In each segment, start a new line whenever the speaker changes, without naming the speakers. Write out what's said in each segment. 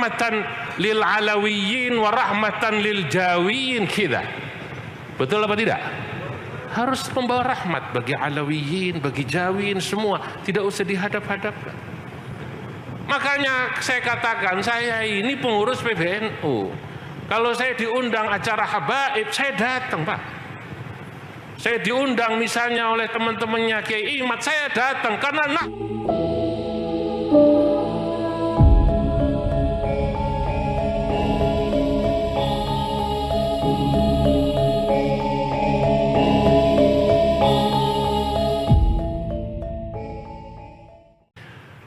rahmatan lil alawiyyin wa rahmatan lil jawiyyin kita. Betul apa tidak? Harus membawa rahmat bagi alawiyyin, bagi jawiyin, semua. Tidak usah dihadap-hadapkan. Makanya saya katakan, saya ini pengurus PBNU. Kalau saya diundang acara habaib, saya datang, Pak. Saya diundang misalnya oleh teman-temannya Kiai Imad, saya datang karena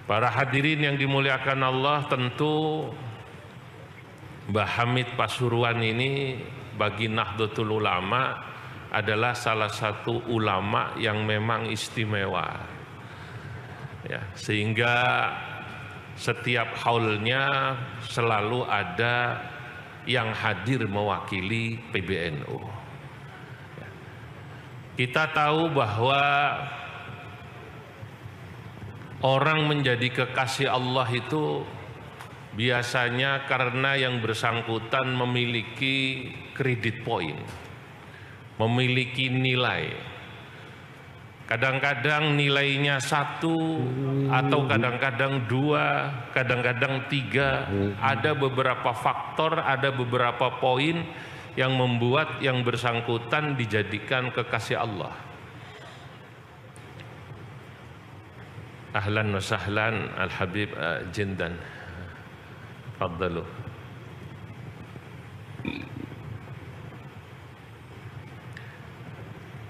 para hadirin yang dimuliakan Allah, tentu Mbah Hamid Pasuruan ini bagi Nahdlatul Ulama adalah salah satu ulama yang memang istimewa. Ya, sehingga setiap haulnya selalu ada yang hadir mewakili PBNU. Ya. Kita tahu bahwa orang menjadi kekasih Allah itu biasanya karena yang bersangkutan memiliki kredit poin, memiliki nilai. Kadang-kadang nilainya 1 atau kadang-kadang 2, kadang-kadang 3. Ada beberapa faktor, ada beberapa poin yang membuat yang bersangkutan dijadikan kekasih Allah. Ahlan wa sahlan Al-Habib Jindan. Faddalu.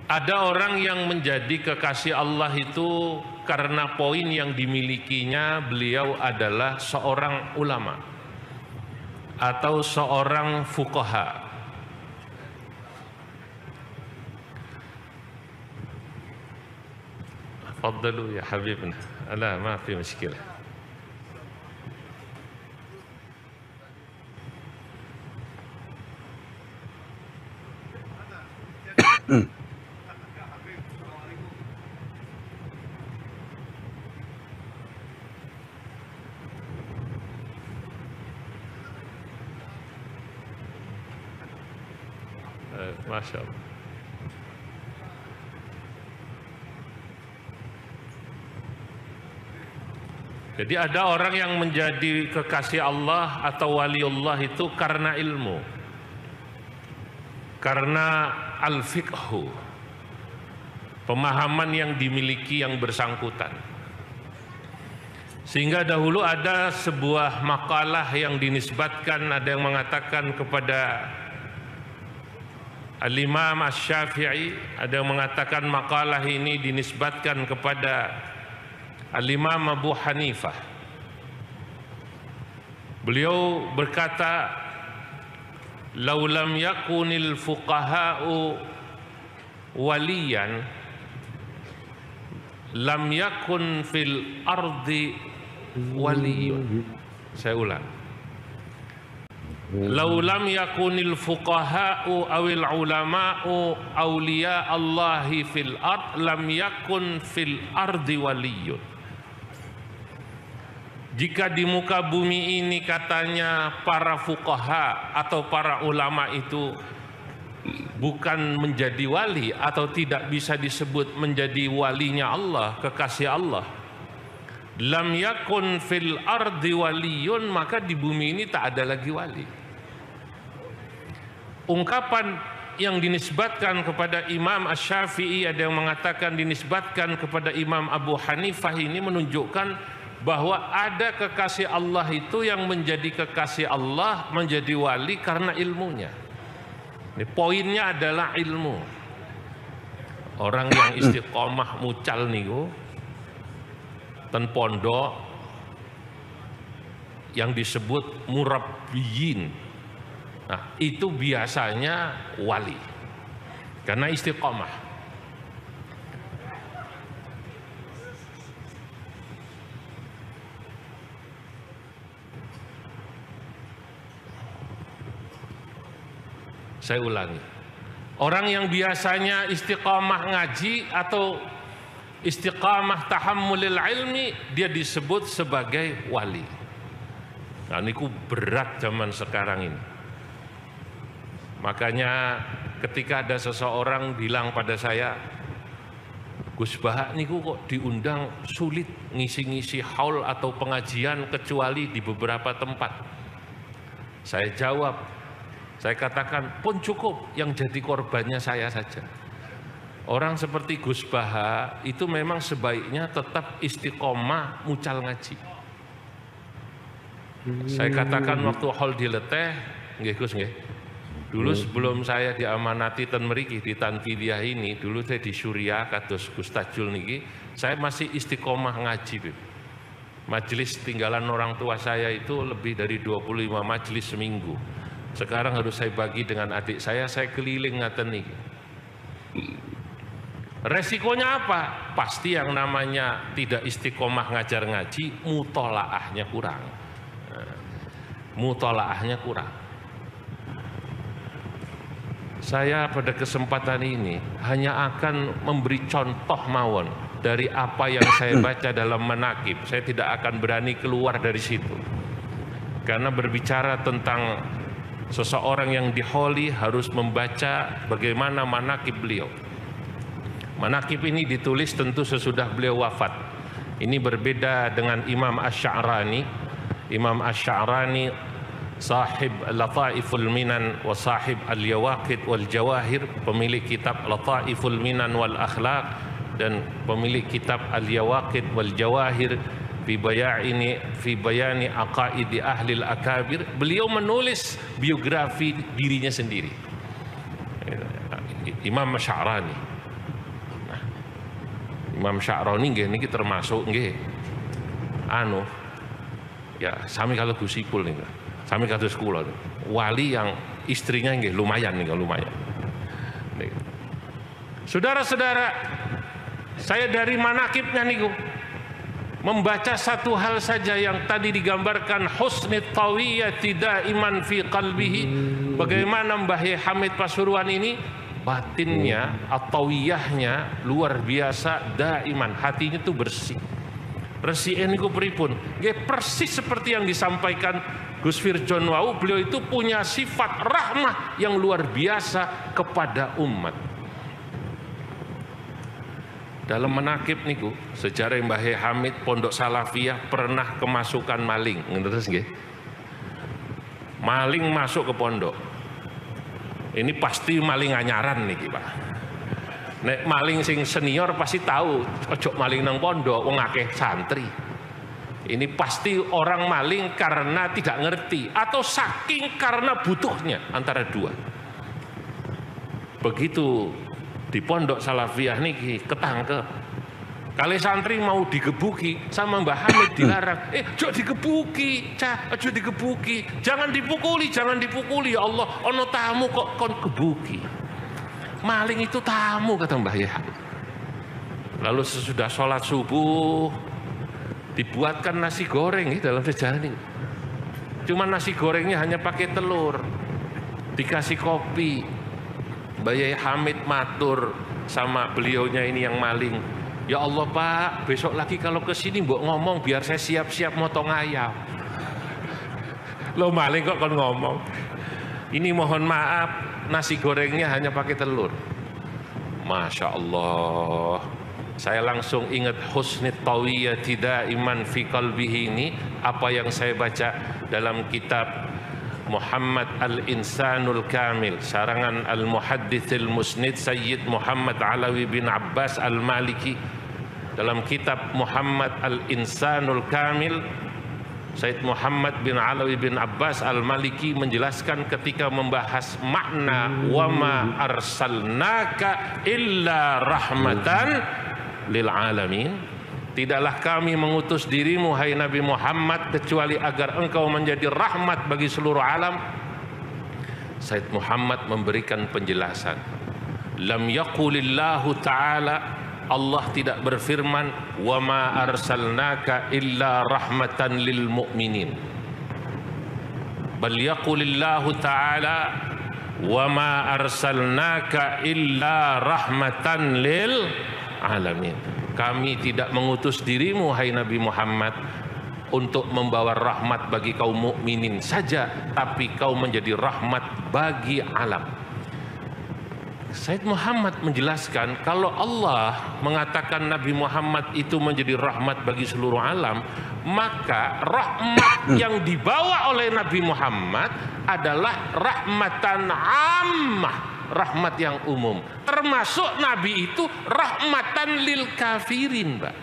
Ada orang yang menjadi kekasih Allah itu karena poin yang dimilikinya, beliau adalah seorang ulama atau seorang fuqaha. Faddalu ya habibna. Ala ma fi mushkilah. Masya Allah. Jadi ada orang yang menjadi kekasih Allah atau waliullah itu karena ilmu, karena al-fiqhu, pemahaman yang dimiliki yang bersangkutan. Sehingga dahulu ada sebuah makalah yang dinisbatkan, ada yang mengatakan kepada Al-Imam Asy-Syafi'i, ada yang mengatakan makalah ini dinisbatkan kepada Al-Imam Abu Hanifah. Beliau berkata, "Lau lam yakunil fuqaha'u waliyan, lam yakun fil ardi waliyun." Saya ulang. Lau lam yakunil fuqaha'u awil ulama'u awliya Allahi fil ard, lam yakun fil ardi waliyun. Jika di muka bumi ini katanya para fuqaha atau para ulama itu bukan menjadi wali atau tidak bisa disebut menjadi walinya Allah, kekasih Allah, lam yakun fil ardi waliyun, maka di bumi ini tak ada lagi wali. Ungkapan yang dinisbatkan kepada Imam Asy-Syafi'i, ada yang mengatakan dinisbatkan kepada Imam Abu Hanifah, ini menunjukkan bahwa ada kekasih Allah itu yang menjadi kekasih Allah, menjadi wali karena ilmunya. Ini poinnya adalah ilmu. Orang yang istiqomah mucal niku ten pondok yang disebut murabbiyin. Nah, itu biasanya wali karena istiqomah. Saya ulangi. Orang yang biasanya istiqamah ngaji atau istiqamah tahammulil ilmi, dia disebut sebagai wali. Nah, niku berat zaman sekarang ini. Makanya ketika ada seseorang bilang pada saya, Gus Baha niku kok diundang sulit ngisi-ngisi haul atau pengajian kecuali di beberapa tempat. Saya jawab, saya katakan pun cukup yang jadi korbannya saya saja. Orang seperti Gus Baha itu memang sebaiknya tetap istiqomah mucal ngaji. Saya katakan waktu haul dileteh, nggih Gus nggih. Dulu sebelum saya diamanati ten mriki di Tanfidiyah ini, dulu saya di Suriah kados Gus Tajul niki, saya masih istiqomah ngaji, Bib. Majelis tinggalan orang tua saya itu lebih dari 25 majelis seminggu. Sekarang harus saya bagi dengan adik saya keliling ngaten niki. Resikonya apa? Pasti yang namanya tidak istiqomah ngajar ngaji, mutolaahnya kurang. Mutolaahnya kurang. Saya pada kesempatan ini hanya akan memberi contoh mawon dari apa yang saya baca dalam manaqib. Saya tidak akan berani keluar dari situ. Karena berbicara tentang seseorang yang diholi harus membaca bagaimana manaqib beliau. Manaqib ini ditulis tentu sesudah beliau wafat. Ini berbeda dengan Imam Asy-Sya'rani. Imam Asy-Sya'rani sahib Lataiful Minan wa sahib Al-Yawaqid wal Jawahir, pemilik kitab Lataiful Minan wal Akhlaq dan pemilik kitab Al-Yawaqid wal Jawahir fi bayani aqaidi ahli al-akabir. Beliau menulis biografi dirinya sendiri. Imam Asy-Sya'rani. Nah, Imam Sya'rani nggih niki termasuk nggih ya sami kalau Gus Ipul niku. Sami kados kula, wali yang istrinya nggih lumayan nih, lumayan. Saudara-saudara, saya dari manaqibnya niku membaca satu hal saja yang tadi digambarkan husnit tawiyati daiman fi qalbihi. Bagaimana Mbah Hamid Pasuruan ini batinnya, at-tawiyahnya luar biasa, daiman, hatinya itu bersih. Resike niku pripun? Nggih persis seperti yang disampaikan Gus Firjon wau, beliau itu punya sifat rahmah yang luar biasa kepada umat. Dalam manaqib niku sejarah Mbah Hamid Pondok Salafiyah pernah kemasukan maling, ngertos nggih? Maling masuk ke pondok. Ini pasti maling anyaran niki, Pak. Nek maling sing senior pasti tahu, ojo maling nang pondok wong akeh santri. Ini pasti orang maling karena tidak ngerti atau saking karena butuhnya, antara dua. Begitu di Pondok Salafiyah niki ketangkep. Kali santri mau digebuki sama Mbah Hamid dilarang. Jok digebuki, ojo digebuki. Jangan dipukuli, jangan dipukuli. Ya Allah, ono tamu kok kon gebuki. Maling itu tamu kata Mbah Hamid. Lalu sesudah sholat subuh dibuatkan nasi goreng dalam sejarah ini. Cuma nasi gorengnya hanya pakai telur, dikasih kopi. Mbah Hamid matur sama beliaunya ini yang maling, ya Allah Pak, besok lagi kalau ke sini mbok ngomong biar saya siap-siap motong ayam. Lo maling kok kon ngomong. Ini mohon maaf, nasi gorengnya hanya pakai telur. Masya Allah. Saya langsung ingat husnit tawiyati daiman fi qalbihi ini, apa yang saya baca dalam kitab Muhammad Al-Insanul Kamil, sarangan Al-Muhadditsil Musnid Sayyid Muhammad Alawi bin Abbas Al-Maliki. Dalam kitab Muhammad Al-Insanul Kamil, Sayyid Muhammad bin Alawi bin Abbas Al-Maliki menjelaskan ketika membahas makna wa ma arsalnaka illa rahmatan lil alamin, tidaklah kami mengutus dirimu hai Nabi Muhammad kecuali agar engkau menjadi rahmat bagi seluruh alam. Sayyid Muhammad memberikan penjelasan, lam yaqulillahu ta'ala, Allah tidak berfirman wa ma arsalnaka illa rahmatan lil mu'minin, bal yaqulillahu ta'ala wa ma arsalnaka illa rahmatan lil alamin. Kami tidak mengutus dirimu hai Nabi Muhammad untuk membawa rahmat bagi kaum mukminin saja, tapi kau menjadi rahmat bagi alam. Sayyid Muhammad menjelaskan kalau Allah mengatakan Nabi Muhammad itu menjadi rahmat bagi seluruh alam, maka rahmat yang dibawa oleh Nabi Muhammad adalah rahmatan ammah, rahmat yang umum. Termasuk Nabi itu rahmatan lil kafirin, Mbak.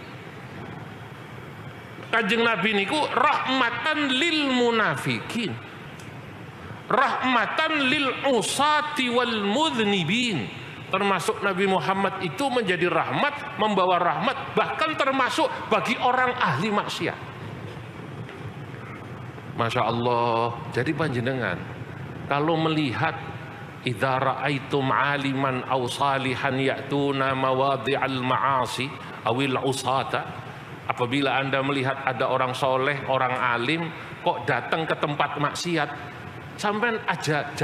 Kanjeng Nabi niku rahmatan lil munafikin, rahmatan lil usati wal mudhnibin. Termasuk Nabi Muhammad itu menjadi rahmat, membawa rahmat, bahkan termasuk bagi orang ahli maksiat. Masya Allah. Jadi panjenengan kalau melihat idza ra'aitum aliman aw salihan ya'tuna mawadhi'al ma'asi awil usata, apabila Anda melihat ada orang soleh, orang alim kok datang ke tempat maksiat, sampean aja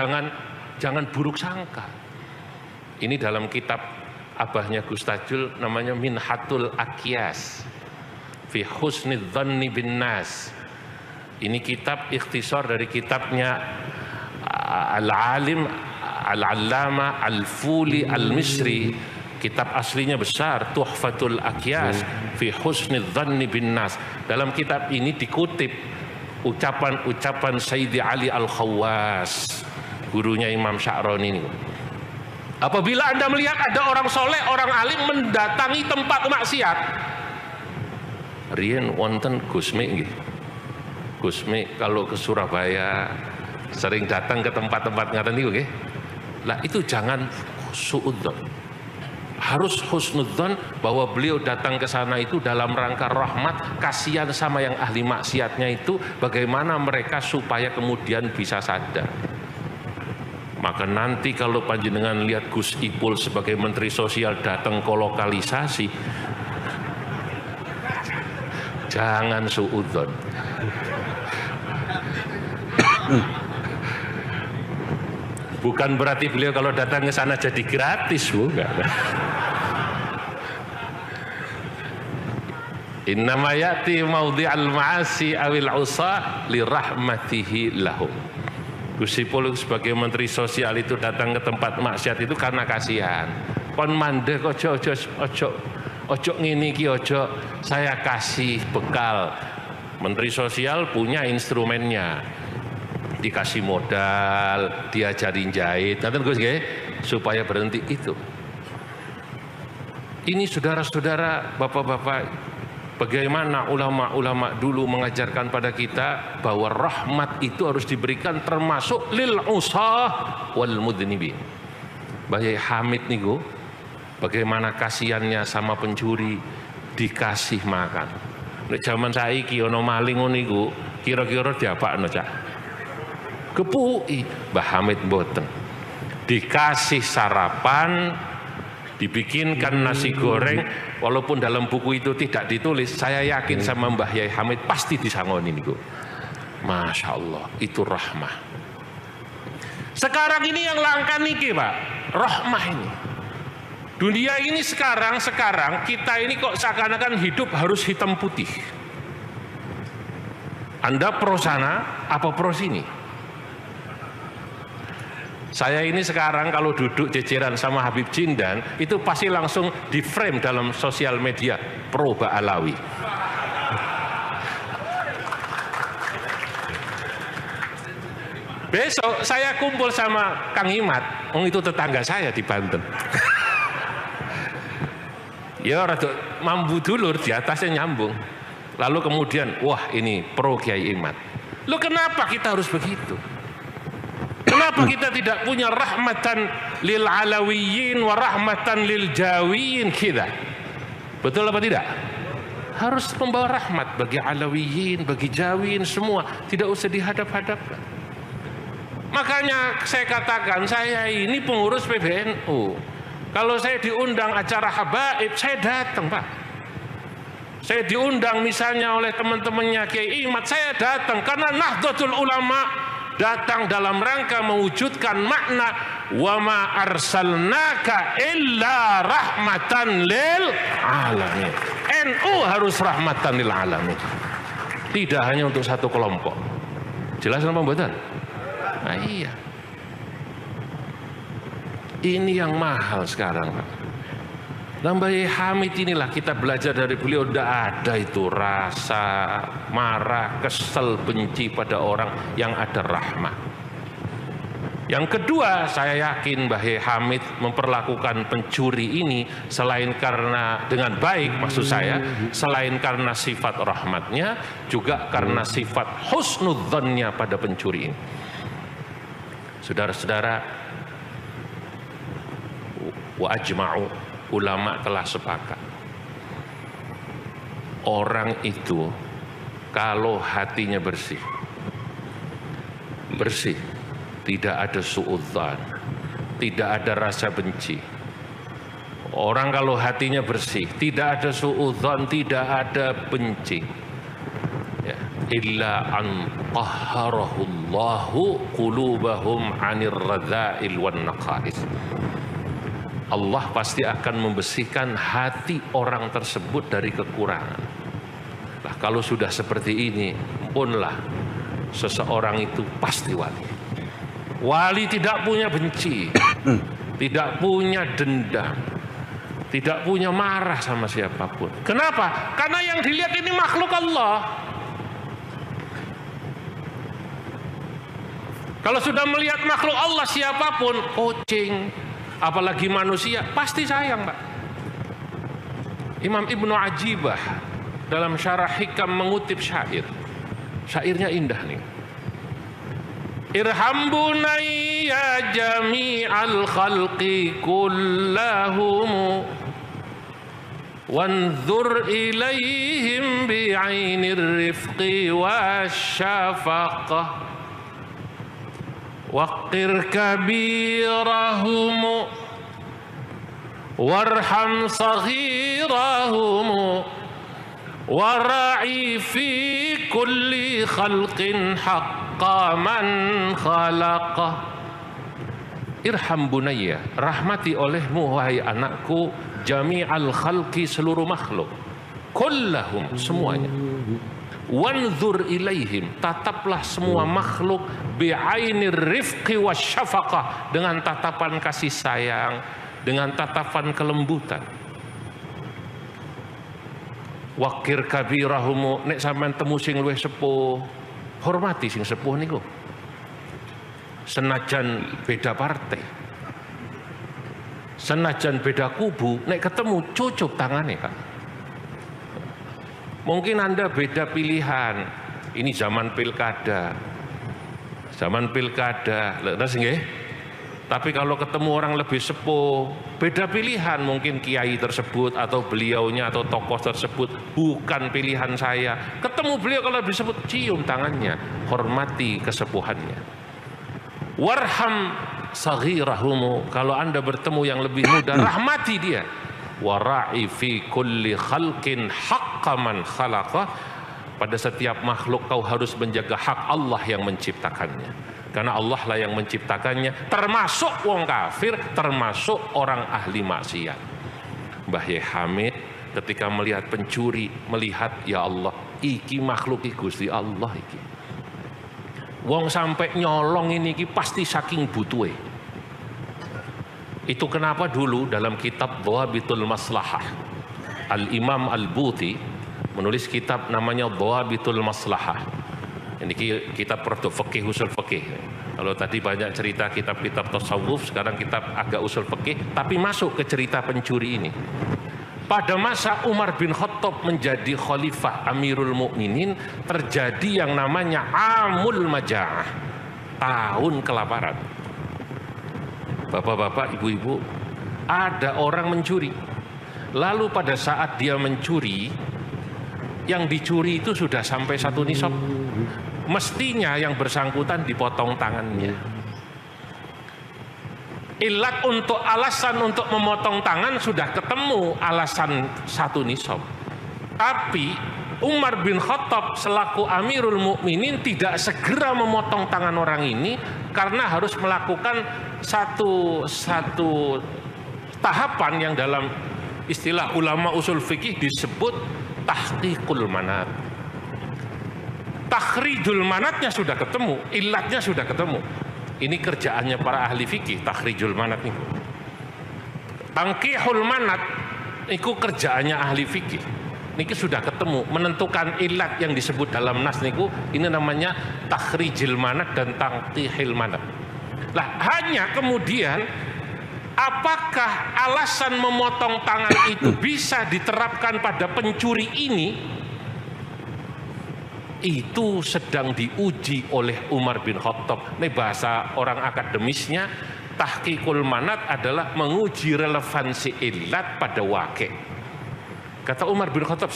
jangan buruk sangka. Ini dalam kitab abahnya Gus Tajul namanya Minhatul Aqyas fi husnidz dzanni bin nas. Ini kitab ikhtisar dari kitabnya Al-Alim Al-Allama Al-Fuli Al-Misri. Kitab aslinya besar, Tuhfatul Aqyas fi husnidz dzanni bin nas. Dalam kitab ini dikutip ucapan-ucapan Sayyidi Ali Al-Khawwas, gurunya Imam Sya'rani ini. Apabila Anda melihat ada orang soleh, orang alim mendatangi tempat maksiat, riyen wonten Gusmi nggih. Gusmi kalau ke Surabaya sering datang ke tempat-tempat ngaten niku nggih. Lah itu jangan suudzon. Harus husnudzon bahwa beliau datang ke sana itu dalam rangka rahmat, kasihan sama yang ahli maksiatnya itu, bagaimana mereka supaya kemudian bisa sadar. Maka nanti kalau panjenengan lihat Gus Ipul sebagai Menteri Sosial datang ke lokalisasi, jangan suudzon. Bukan berarti beliau kalau datang ke sana jadi gratis, bukan. Innama ya'ti maudhi'al ma'asi awil usa li rahmatihi lahum. Gus Ipul sebagai Menteri Sosial itu datang ke tempat maksiat itu karena kasihan. Kon mandek ojo ngene iki, ojo, saya kasih bekal. Menteri Sosial punya instrumennya, dikasih modal, diajarin jahit, nanti Gus nggih, supaya berhenti itu. Ini saudara-saudara, bapak-bapak, bagaimana ulama-ulama dulu mengajarkan pada kita bahwa rahmat itu harus diberikan termasuk lil usah wal mudhnibin. Bayi Hamid niku, bagaimana kasihannya sama pencuri, dikasih makan. Nek zaman saiki ono maling ngono niku, kira-kira diapakno, Cak? Kepuki. Mbah Hamid mboten. Dikasih sarapan, dibikinkan nasi goreng, walaupun dalam buku itu tidak ditulis, saya yakin sama Mbah Yai Hamid pasti disangoni niku. Masya Allah, itu rahmah. Sekarang ini yang langka niki, Pak, rahmah ini. Dunia ini sekarang kita ini kok seakan-akan hidup harus hitam putih. Anda pro sana apa pro sini? Saya ini sekarang kalau duduk jejeran sama Habib Jindan, itu pasti langsung di frame dalam sosial media pro Ba'alawi. Besok saya kumpul sama Kang Imat, itu tetangga saya di Banten. Ya rada mambu dulur, di atasnya nyambung. Lalu kemudian, wah ini pro Kiai Imat. Loh kenapa kita harus begitu? Kenapa kita tidak punya rahmatan lil alawiyyin wa rahmatan lil jawiyyin kita? Betul apa tidak? Harus membawa rahmat bagi alawiyyin, bagi jawiyyin semua, tidak usah dihadap-hadapkan. Makanya saya katakan, saya ini pengurus PBNU. Kalau saya diundang acara habaib, saya datang, Pak. Saya diundang misalnya oleh teman-temannya Kiai Imat, saya datang karena Nahdlatul Ulama datang dalam rangka mewujudkan makna wa ma arsalnaka illa rahmatan lil alamin. NU harus rahmatan lil alamin. Tidak hanya untuk satu kelompok. Jelas apa mboten? Nah, iya. Ini yang mahal sekarang, Pak. Nah, Mbah Yai Hamid inilah kita belajar dari beliau, tidak ada itu rasa marah, kesel, benci pada orang, yang ada rahmah. Yang kedua, saya yakin Mbah Yai Hamid memperlakukan pencuri ini selain karena dengan baik, maksud saya, selain karena sifat rahmatnya, juga karena sifat husnudzannya pada pencuri ini. Saudara-saudara, wa ajma'u, ulama telah sepakat, orang itu kalau hatinya bersih, tidak ada suudzon, tidak ada rasa benci. Orang kalau hatinya bersih, tidak ada suudzon, tidak ada benci, ya, illa an tahharahullahu qulubahum 'anir radha'il wan naqais. Allah pasti akan membersihkan hati orang tersebut dari kekurangan. Nah, kalau sudah seperti ini, punlah seseorang itu pasti wali. Wali tidak punya benci, tidak punya dendam, tidak punya marah sama siapapun. Kenapa? Karena yang dilihat ini makhluk Allah. Kalau sudah melihat makhluk Allah siapapun, kucing, apalagi manusia, pasti sayang, Pak. Imam Ibnu Ajibah dalam Syarah Hikam mengutip syair. Syairnya indah nih. Irham bunayya jami'al khalqi kullahum wanzur ilaihim bi'ainir rifqi wasyafaqah waqir kabirahum warham saghirahum wara'i fi kulli khalqin haqqa man khalaqah. Irham bunayya, rahmati olehmu wahai anakku, jami'al khalqi, seluruh makhluk, kullahum, semuanya. Wanzur ilaihim, tataplah semua makhluk bi'ainir rifqi wasyafaqah, dengan tatapan kasih sayang, dengan tatapan kelembutan. Wakir kabirahumu, nek sampean temu sing luwih sepuh, hormati sing sepuh niku. Senajan beda partai, senajan beda kubu, nek ketemu cucup tangane, Pak. Mungkin Anda beda pilihan, ini zaman pilkada, leres nggih? Tapi kalau ketemu orang lebih sepuh, beda pilihan, mungkin kiai tersebut atau beliaunya atau tokoh tersebut bukan pilihan saya. Ketemu beliau kalau lebih sepuh, cium tangannya, hormati kesepuhannya. Warham saghirahumu, kalau Anda bertemu yang lebih muda, rahmati dia. Wara'i fi kulli khalqin haqqa man khalaqah, pada setiap makhluk kau harus menjaga hak Allah yang menciptakannya, karena Allah lah yang menciptakannya, termasuk wong kafir, termasuk orang ahli maksiat. Mbah Yai Hamid ketika melihat pencuri, melihat, ya Allah, iki makhluk iki Gusti Allah iki, wong sampai nyolong ini iki pasti saking butuhe. Itu kenapa dulu dalam kitab Dhawabitul Maslahah, Al-Imam Al-Buti menulis kitab namanya Dhawabitul Maslahah. Ini kitab produk fikih, usul fikih. Kalau tadi banyak cerita kitab-kitab tasawuf, sekarang kitab agak usul fikih, tapi masuk ke cerita pencuri ini. Pada masa Umar bin Khattab menjadi khalifah Amirul Mukminin, terjadi yang namanya Amul Maja'ah, tahun kelaparan. Bapak-bapak, ibu-ibu, ada orang mencuri. Lalu pada saat dia mencuri, yang dicuri itu sudah sampai 1 nisab. Mestinya yang bersangkutan dipotong tangannya. Alasan untuk memotong tangan sudah ketemu, alasan 1 nisab. Tapi Umar bin Khattab selaku Amirul Mukminin tidak segera memotong tangan orang ini, karena harus melakukan satu tahapan yang dalam istilah ulama usul fikih disebut tahqiqul manat. Takhrijul manatnya sudah ketemu, ilatnya sudah ketemu. Ini kerjaannya para ahli fikih, takhrijul manat niku. Tangkihul manat niku kerjaannya ahli fikih. Niki sudah ketemu, menentukan ilat yang disebut dalam nas niku, ini namanya takhrijil manat dan tangkihil manat. Lah hanya kemudian apakah alasan memotong tangan itu bisa diterapkan pada pencuri ini? Itu sedang diuji oleh Umar bin Khattab. Ini bahasa orang akademisnya, tahqiqul manat adalah menguji relevansi ilat pada wake. Kata Umar bin Khattab,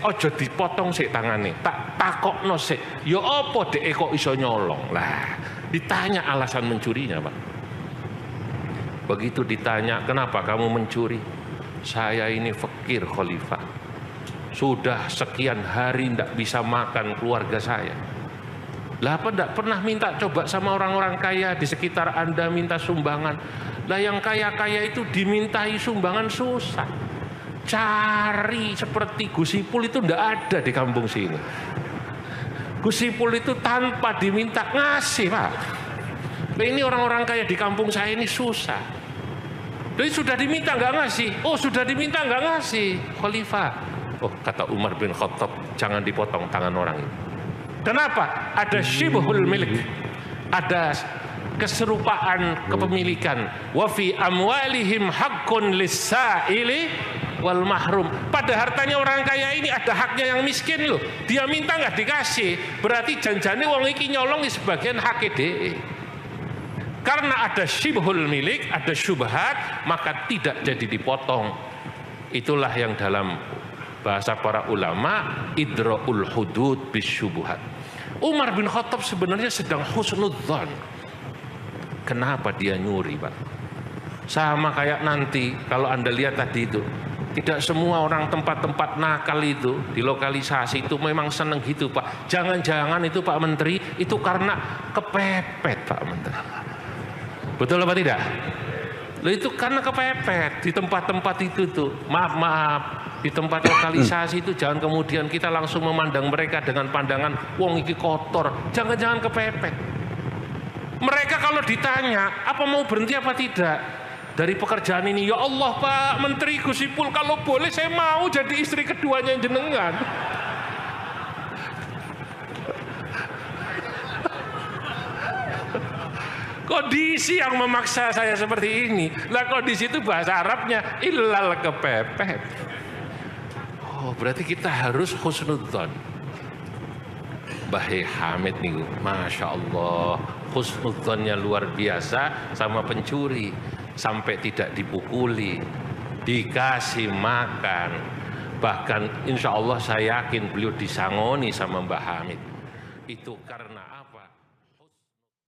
ojo dipotong sik tangane, tak takokno sik. Ya apa dhek kok iso nyolong? Lah, ditanya alasan mencurinya, Pak. Begitu ditanya, kenapa kamu mencuri? Saya ini fakir, Khalifah. Sudah sekian hari tidak bisa makan keluarga saya. Lah apa tidak pernah minta coba sama orang-orang kaya di sekitar Anda minta sumbangan? Lah yang kaya-kaya itu dimintai sumbangan susah. Cari seperti Gus Ipul itu tidak ada di kampung sini. Gus Ipul itu tanpa diminta ngasih, Pak. Nah, ini orang-orang kaya di kampung saya ini susah. Jadi sudah diminta nggak ngasih. Oh sudah diminta nggak ngasih, Khalifah. Oh kata Umar bin Khattab, jangan dipotong tangan orang ini. Kenapa? Ada syibhul milik, ada keserupaan kepemilikan. Wa fi amwalihim haqqun lis-sa'ili wal mahrum. Pada hartanya orang kaya ini ada haknya yang miskin loh. Dia minta nggak dikasih, berarti janjane wong iki nyolong di sebagian hak dhewe. Karena ada syibhul milik, ada syubhat, maka tidak jadi dipotong. Itulah yang dalam bahasa para ulama idra'ul hudud bisyubuhat. Umar bin Khattab sebenarnya sedang husnudzon. Kenapa dia nyuri, Pak? Sama kayak nanti kalau Anda lihat tadi itu, tidak semua orang tempat-tempat nakal itu di lokalisasi itu memang seneng gitu, Pak. Jangan-jangan itu Pak Menteri itu karena kepepet, Pak Menteri. Betul apa tidak? Loh itu karena kepepet di tempat-tempat itu tuh. Maaf, di tempat lokalisasi itu jangan kemudian kita langsung memandang mereka dengan pandangan wong iki kotor. Jangan-jangan kepepet. Mereka kalau ditanya apa mau berhenti apa tidak dari pekerjaan ini, ya Allah Pak Menteri Gus Ipul, kalau boleh saya mau jadi istri keduanya jenengan. Kondisi yang memaksa saya seperti ini. Lah kondisi itu bahasa Arabnya illal kepepet. Oh, berarti kita harus husnudzon. Mbah Hamid nih, Masya Allah, husnudzonnya luar biasa sama pencuri. Sampai tidak dipukuli, dikasih makan. Bahkan insya Allah saya yakin beliau disangoni sama Mbah Hamid. Itu karena apa?